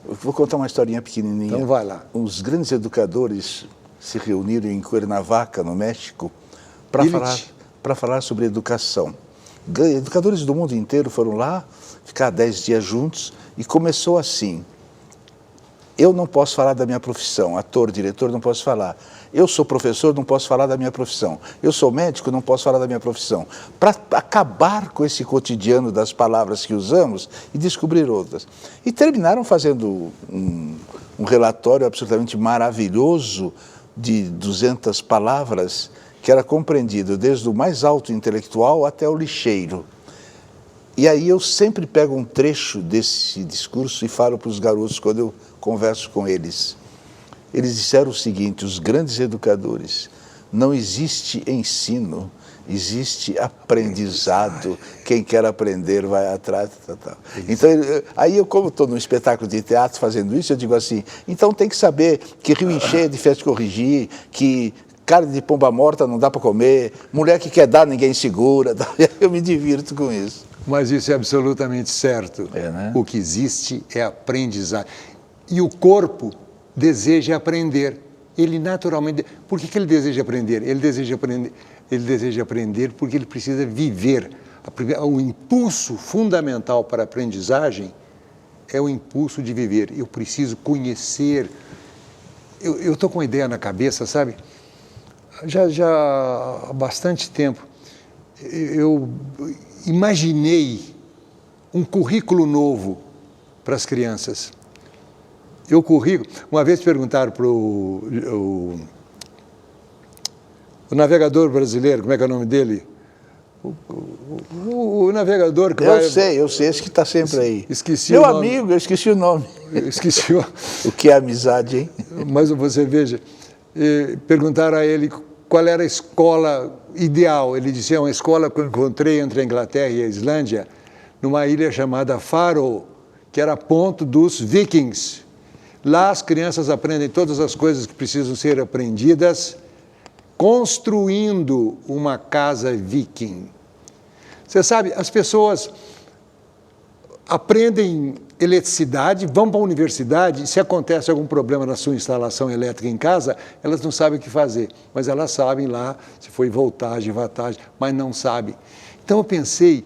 Eu vou contar uma historinha pequenininha. Então vai lá. Os grandes educadores se reuniram em Cuernavaca, no México, para falar sobre educação. Educadores do mundo inteiro foram lá, ficar 10 dias juntos, e começou assim: eu não posso falar da minha profissão, ator, diretor, não posso falar. Eu sou professor, não posso falar da minha profissão. Eu sou médico, não posso falar da minha profissão. Para acabar com esse cotidiano das palavras que usamos e descobrir outras. E terminaram fazendo um relatório absolutamente maravilhoso de 200 palavras, que era compreendido desde o mais alto intelectual até o lixeiro. E aí eu sempre pego um trecho desse discurso e falo para os garotos quando eu converso com eles. Eles disseram o seguinte: os grandes educadores, não existe ensino, existe aprendizado. Quem quer aprender vai atrás. Então, aí eu, como estou num espetáculo de teatro fazendo isso, eu digo assim: então tem que saber que rio encher é difícil de corrigir, que carne de pomba morta não dá para comer, mulher que quer dar ninguém segura. Eu me divirto com isso. Mas isso é absolutamente certo. Né? O que existe é aprendizagem. E o corpo deseja aprender. Ele naturalmente... Por que ele deseja aprender? Ele deseja aprender porque ele precisa viver. O impulso fundamental para a aprendizagem é o impulso de viver. Eu preciso conhecer. Eu estou com uma ideia na cabeça, sabe? Já há bastante tempo, eu imaginei um currículo novo para as crianças. Uma vez perguntaram para o navegador brasileiro, como é que é o nome dele? O navegador que vai... Eu sei, esse que está sempre aí. Esqueci Meu o nome. amigo, eu esqueci o nome. Esqueci o... O que é amizade, hein? Mas você veja, perguntaram a ele qual era a escola ideal. Ele disse: é uma escola que eu encontrei entre a Inglaterra e a Islândia, numa ilha chamada Faroe, que era ponto dos vikings. Lá as crianças aprendem todas as coisas que precisam ser aprendidas construindo uma casa viking. Você sabe, as pessoas aprendem eletricidade, vão para a universidade, e se acontece algum problema na sua instalação elétrica em casa, elas não sabem o que fazer, mas elas sabem lá se foi voltagem, wattagem, mas não sabem. Então eu pensei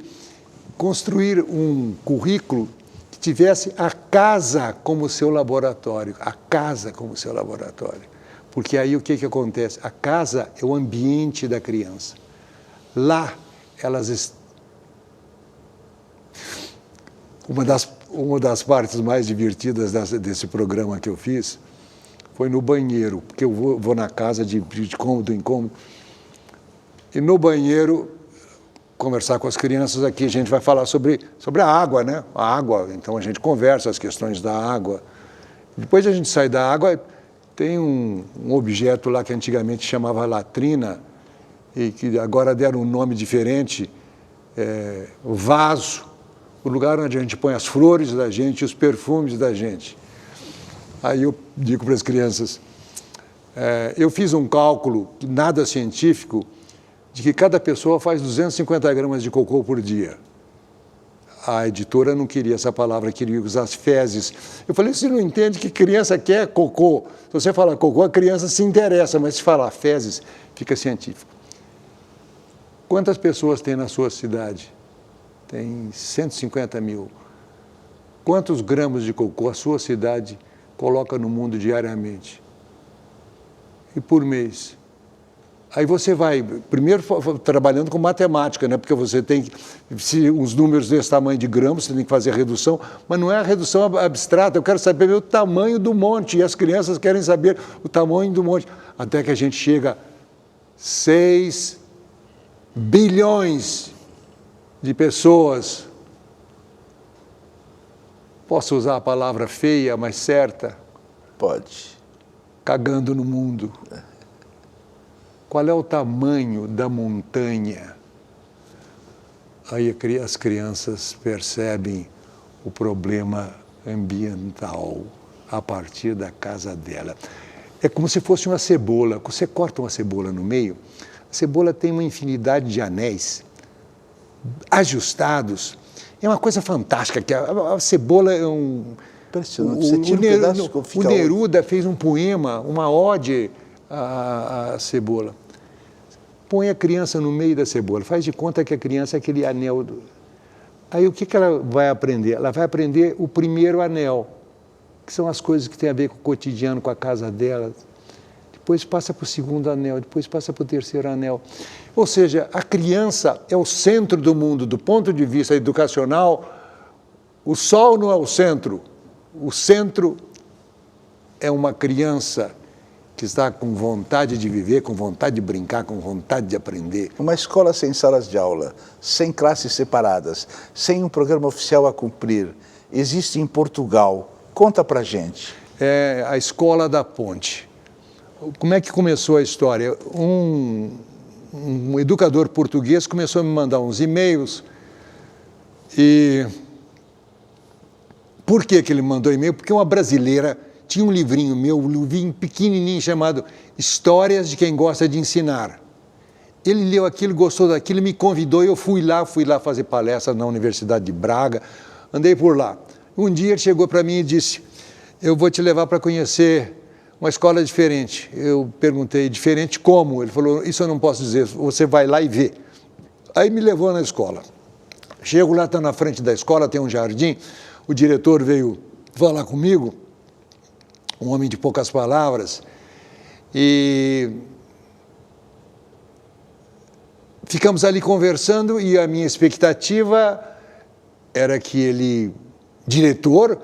construir um currículo que tivesse a casa como seu laboratório, a casa como seu laboratório. Porque aí o que acontece? A casa é o ambiente da criança. Lá elas... Uma das partes mais divertidas desse programa que eu fiz foi no banheiro, porque eu vou na casa de cômodo em cômodo, e no banheiro conversar com as crianças. Aqui a gente vai falar sobre a água, né? A água, então a gente conversa as questões da água. Depois a gente sai da água, tem um objeto lá que antigamente chamava latrina, e que agora deram um nome diferente, o vaso, o lugar onde a gente põe as flores da gente, os perfumes da gente. Aí eu digo para as crianças, eu fiz um cálculo, nada científico, de que cada pessoa faz 250 gramas de cocô por dia. A editora não queria essa palavra, queria usar as fezes. Eu falei: você não entende que criança quer cocô. Se você fala cocô, a criança se interessa, mas se falar fezes, fica científico. Quantas pessoas tem na sua cidade? Tem 150 mil. Quantos gramas de cocô a sua cidade coloca no mundo diariamente? E por mês? Aí você vai, primeiro trabalhando com matemática, né? Porque você tem que, se os números desse tamanho de gramas, você tem que fazer a redução, mas não é a redução abstrata, eu quero saber o tamanho do monte, e as crianças querem saber o tamanho do monte, até que a gente chega a 6 bilhões de pessoas. Posso usar a palavra feia, mas certa? Pode. Cagando no mundo. Qual é o tamanho da montanha? Aí as crianças percebem o problema ambiental a partir da casa dela. É como se fosse uma cebola. Você corta uma cebola no meio, a cebola tem uma infinidade de anéis ajustados É uma coisa fantástica, que a cebola é um... Impressionante. Você tira um pedaço, o fica Neruda fez um poema, uma ode à cebola. Põe a criança no meio da cebola, faz de conta que a criança é aquele anel. Aí o que ela vai aprender? Ela vai aprender o primeiro anel, que são as coisas que têm a ver com o cotidiano, com a casa dela. Depois passa para o segundo anel, depois passa para o terceiro anel. Ou seja, a criança é o centro do mundo, do ponto de vista educacional. O sol não é o centro é uma criança que está com vontade de viver, com vontade de brincar, com vontade de aprender. Uma escola sem salas de aula, sem classes separadas, sem um programa oficial a cumprir, existe em Portugal. Conta pra gente. É a Escola da Ponte. Como é que começou a história? Um educador português começou a me mandar uns e-mails e... Por que ele mandou e-mail? Porque uma brasileira tinha um livrinho meu, um livrinho pequenininho chamado Histórias de Quem Gosta de Ensinar. Ele leu aquilo, gostou daquilo, me convidou e eu fui lá fazer palestra na Universidade de Braga, andei por lá. Um dia ele chegou para mim e disse, eu vou te levar para conhecer uma escola diferente. Eu perguntei, diferente como? Ele falou, isso eu não posso dizer, você vai lá e vê. Aí me levou na escola. Chego lá, está na frente da escola, tem um jardim, o diretor veio falar comigo, um homem de poucas palavras, e ficamos ali conversando e a minha expectativa era que ele, diretor,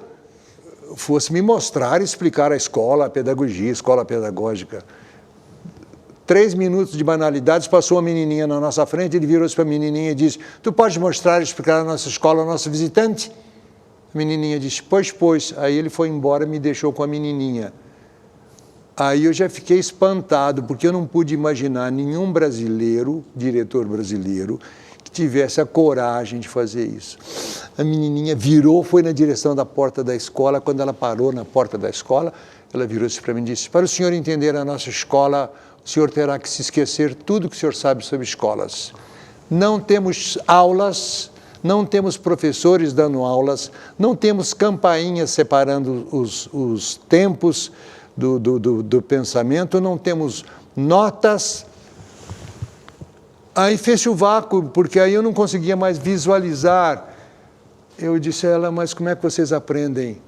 fosse me mostrar e explicar a escola, a pedagogia, a escola pedagógica. 3 minutos de banalidades, passou uma menininha na nossa frente, ele virou-se para a menininha e disse, tu podes mostrar e explicar a nossa escola ao nosso visitante? A menininha disse, pois. Aí ele foi embora e me deixou com a menininha. Aí eu já fiquei espantado, porque eu não pude imaginar nenhum brasileiro, diretor brasileiro, que tivesse a coragem de fazer isso. A menininha virou, foi na direção da porta da escola. Quando ela parou na porta da escola, ela virou-se para mim e disse, para o senhor entender a nossa escola, o senhor terá que se esquecer tudo que o senhor sabe sobre escolas. Não temos aulas, não temos professores dando aulas, não temos campainhas separando os tempos do pensamento, não temos notas. Aí fez o vácuo, porque aí eu não conseguia mais visualizar. Eu disse a ela, mas como é que vocês aprendem?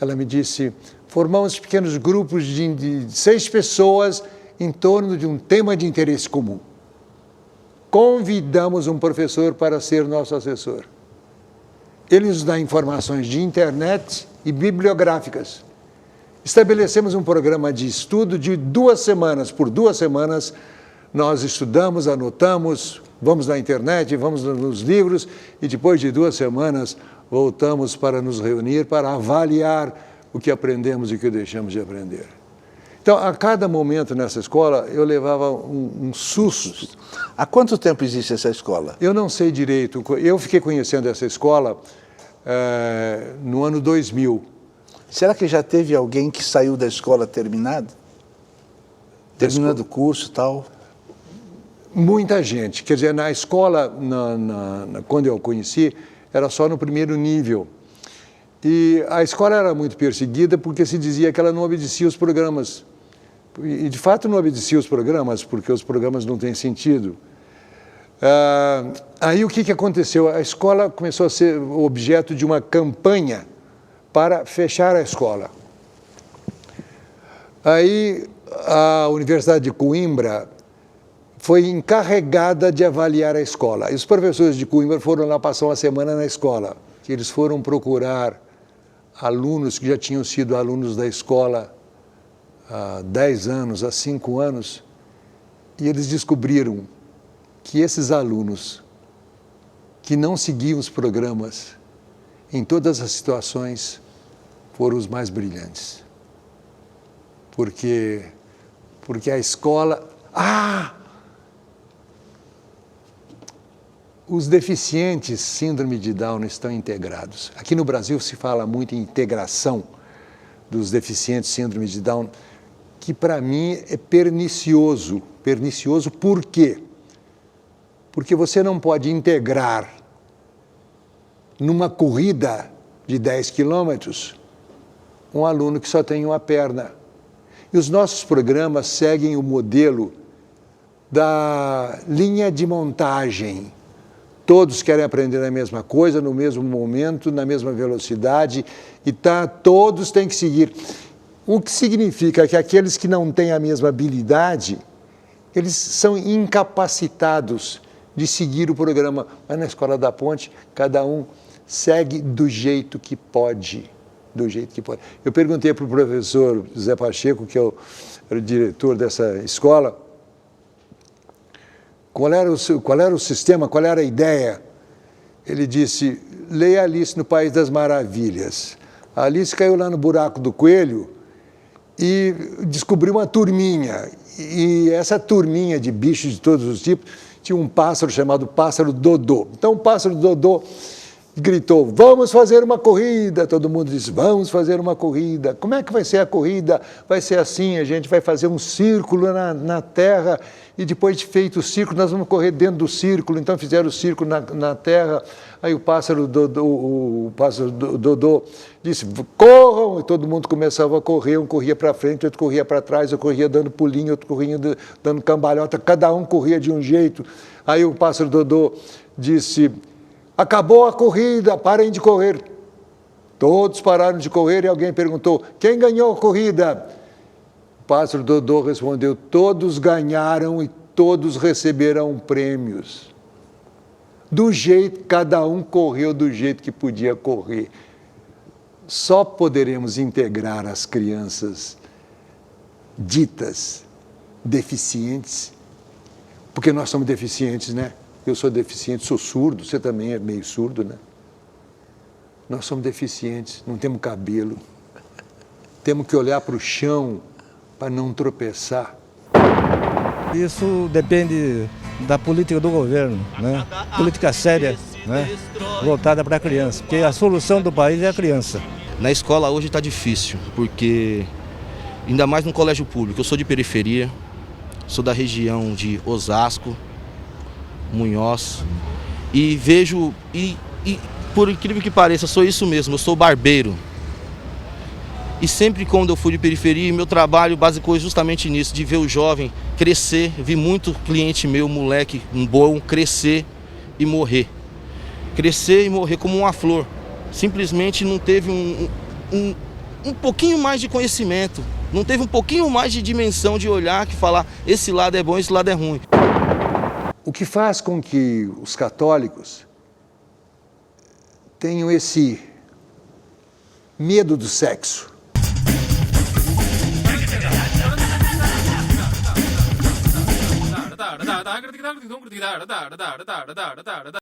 Ela me disse, formamos pequenos grupos de 6 pessoas em torno de um tema de interesse comum. Convidamos um professor para ser nosso assessor. Ele nos dá informações de internet e bibliográficas. Estabelecemos um programa de estudo de 2 semanas. Por 2 semanas, nós estudamos, anotamos, vamos na internet, vamos nos livros e depois de 2 semanas voltamos para nos reunir, para avaliar o que aprendemos e o que deixamos de aprender. Então, a cada momento nessa escola, eu levava um susto. Há quanto tempo existe essa escola? Eu não sei direito. Eu fiquei conhecendo essa escola no ano 2000. Será que já teve alguém que saiu da escola terminado? Terminando o curso e tal? Muita gente. Quer dizer, na escola, quando eu a conheci, era só no primeiro nível. E a escola era muito perseguida porque se dizia que ela não obedecia os programas. E, de fato, não obedecia os programas, porque os programas não têm sentido. Aí, o que aconteceu? A escola começou a ser objeto de uma campanha para fechar a escola. Aí, a Universidade de Coimbra foi encarregada de avaliar a escola. E os professores de Coimbra foram lá passar uma semana na escola, que eles foram procurar alunos que já tinham sido alunos da escola há 10 anos, há 5 anos, e eles descobriram que esses alunos que não seguiam os programas, em todas as situações, foram os mais brilhantes. Porque a escola... Os deficientes síndrome de Down estão integrados. Aqui no Brasil se fala muito em integração dos deficientes síndrome de Down, que para mim é pernicioso. Pernicioso por quê? Porque você não pode integrar numa corrida de 10 quilômetros, um aluno que só tem uma perna. E os nossos programas seguem o modelo da linha de montagem. Todos querem aprender a mesma coisa, no mesmo momento, na mesma velocidade, e todos têm que seguir. O que significa que aqueles que não têm a mesma habilidade, eles são incapacitados de seguir o programa. Mas na Escola da Ponte, cada um segue do jeito que pode. Do jeito que pode. Eu perguntei para o professor José Pacheco, que era o diretor dessa escola, qual era o sistema, qual era a ideia. Ele disse, leia Alice no País das Maravilhas. A Alice caiu lá no buraco do coelho e descobriu uma turminha. E essa turminha de bichos de todos os tipos tinha um pássaro chamado pássaro Dodô. Então o pássaro Dodô gritou, vamos fazer uma corrida. Todo mundo disse, vamos fazer uma corrida. Como é que vai ser a corrida? Vai ser assim, a gente vai fazer um círculo na terra e depois de feito o círculo, nós vamos correr dentro do círculo. Então fizeram o círculo na terra, aí o pássaro Dodô disse, corram, e todo mundo começava a correr, um corria para frente, outro corria para trás, outro corria dando pulinho, outro corria dando cambalhota, cada um corria de um jeito. Aí o pássaro Dodô disse, acabou a corrida, parem de correr. Todos pararam de correr e alguém perguntou, quem ganhou a corrida? O pássaro Dodô respondeu, todos ganharam e todos receberão prêmios. Do jeito, cada um correu do jeito que podia correr. Só poderemos integrar as crianças ditas deficientes, porque nós somos deficientes, né? Eu sou deficiente, sou surdo, você também é meio surdo, né? Nós somos deficientes, não temos cabelo. Temos que olhar para o chão para não tropeçar. Isso depende da política do governo, né? Política séria, né? Voltada para a criança, porque a solução do país é a criança. Na escola hoje está difícil, porque ainda mais no colégio público. Eu sou de periferia, sou da região de Osasco, Munhoz, e vejo, e por incrível que pareça, sou isso mesmo, eu sou barbeiro. E sempre quando eu fui de periferia, meu trabalho basicou justamente nisso, de ver o jovem crescer. Vi muito cliente meu, moleque, um bom, crescer e morrer. Crescer e morrer como uma flor. Simplesmente não teve um pouquinho mais de conhecimento, não teve um pouquinho mais de dimensão de olhar, que falar, esse lado é bom, esse lado é ruim. O que faz com que os católicos tenham esse medo do sexo?